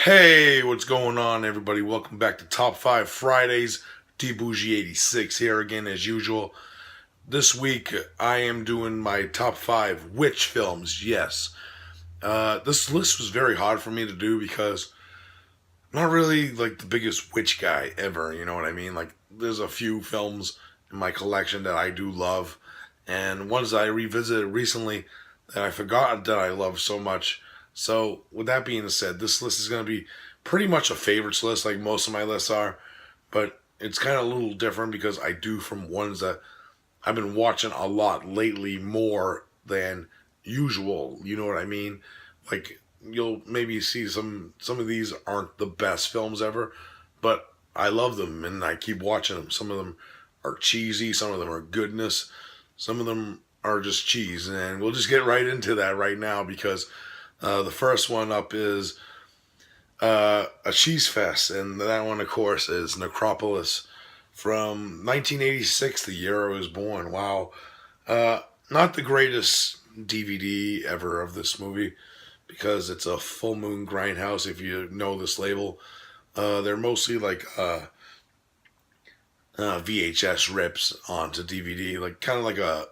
Hey, what's going on, everybody? Welcome back to Top 5 Fridays. DBougie86 here again, as usual. This week, I am doing my top 5 witch films. Yes. This list was very hard for me to do because I'm not really like the biggest witch guy ever, you know what I mean? Like, there's a few films in my collection that I do love, and ones that I revisited recently that I forgot that I love so much. So, with that being said, this list is going to be pretty much a favorites list, like most of my lists are, but it's kind of a little different because I do from ones that I've been watching a lot lately more than usual. You know what I mean? Like, you'll maybe see some of these aren't the best films ever, but I love them and I keep watching them. Some of them are cheesy, some of them are goodness, some of them are just cheese, and we'll just get right into that right now because the first one up is a cheese fest, and that one, of course, is Necropolis from 1986, the year I was born. Wow. Not the greatest DVD ever of this movie because it's a full moon grindhouse, if you know this label. They're mostly like VHS rips onto DVD, like kind of like a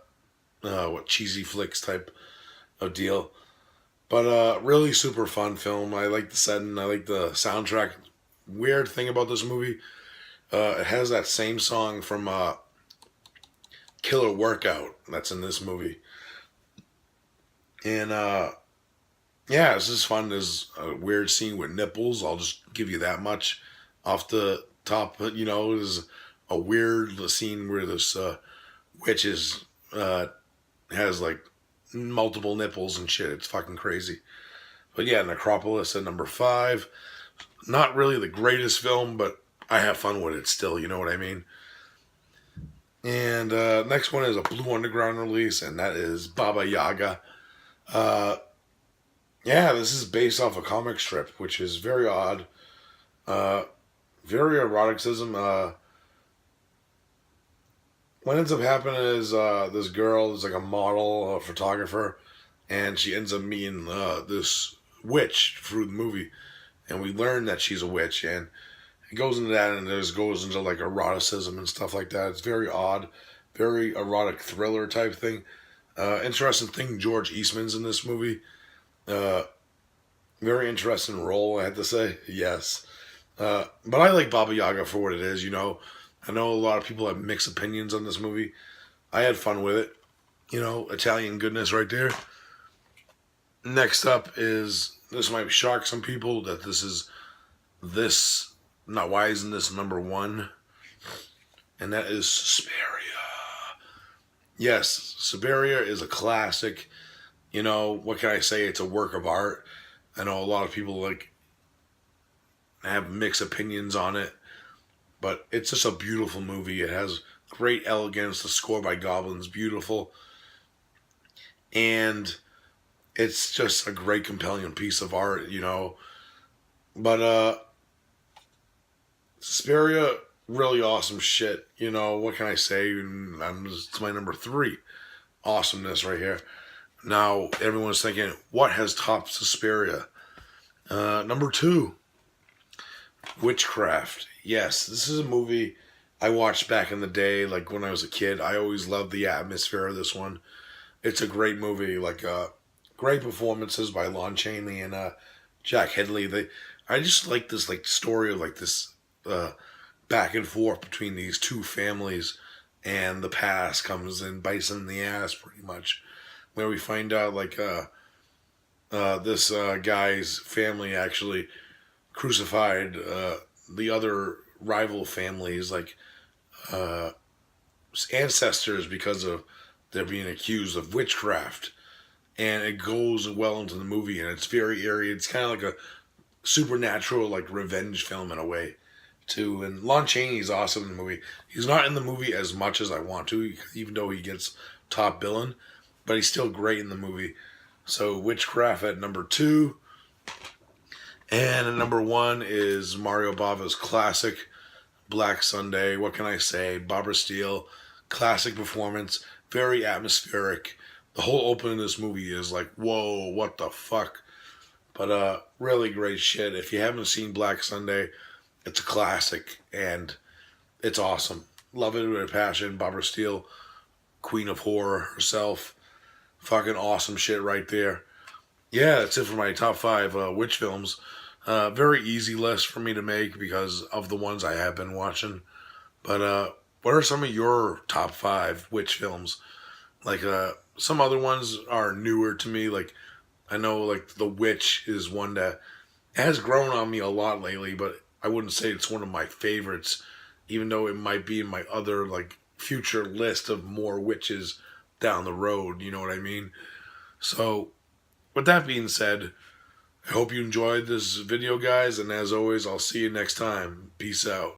cheesy flicks type of deal. But really super fun film. I like the setting. I like the soundtrack. Weird thing about this movie, it has that same song from Killer Workout that's in this movie. And yeah, this is fun. There's a weird scene with nipples. I'll just give you that much off the top. But, you know, there's a weird scene where this witch has like multiple nipples and shit. It's fucking crazy. But yeah, Necropolis at number 5. Not really the greatest film, but I have fun with it still, you know what I mean? And next one is a Blue Underground release, and that is Baba Yaga. Yeah, this is based off a comic strip, which is very odd. Very eroticism. What ends up happening is this girl is like a model, a photographer, and she ends up meeting this witch through the movie, and we learn that she's a witch, and it goes into that, and there's goes into like eroticism and stuff like that. It's very odd, very erotic thriller type thing. Interesting thing, George Eastman's in this movie. Very interesting role, I have to say. Yes, but I like Baba Yaga for what it is. You know, I know a lot of people have mixed opinions on this movie. I had fun with it. You know, Italian goodness right there. Next up is, this might shock some people that this, not why isn't this number 1? And that is Suspiria. Yes, Suspiria is a classic. You know, what can I say? It's a work of art. I know a lot of people like have mixed opinions on it, but it's just a beautiful movie. It has great elegance. The score by Goblin's beautiful. And it's just a great, compelling piece of art, you know. But Suspiria, really awesome shit. You know, what can I say? It's my number 3. Awesomeness right here. Now, everyone's thinking, what has topped Suspiria? Number 2. Witchcraft. Yes, this is a movie I watched back in the day, like when I was a kid. I always loved the atmosphere of this one. It's a great movie, like great performances by Lon Chaney and Jack Hedley. I just like this like story of like this back and forth between these two families, and the past comes and bites them in the ass pretty much, where we find out like this guy's family actually crucified the other rival families, like ancestors, because of they're being accused of witchcraft. And it goes well into the movie, and it's very eerie. It's kind of like a supernatural, like revenge film in a way, too. And Lon Chaney's awesome in the movie. He's not in the movie as much as I want to, even though he gets top billing, but he's still great in the movie. So Witchcraft at number 2. And at number 1 is Mario Bava's classic, Black Sunday. What can I say? Barbara Steele, classic performance, very atmospheric. The whole opening of this movie is like, whoa, what the fuck? But really great shit. If you haven't seen Black Sunday, it's a classic and it's awesome. Love it with a passion. Barbara Steele, Queen of Horror herself. Fucking awesome shit right there. Yeah, that's it for my top 5 witch films. Very easy list for me to make because of the ones I have been watching. But what are some of your top 5 witch films? Like some other ones are newer to me. Like I know like The Witch is one that has grown on me a lot lately, but I wouldn't say it's one of my favorites, even though it might be in my other like future list of more witches down the road. You know what I mean? So with that being said, I hope you enjoyed this video, guys, and as always, I'll see you next time. Peace out.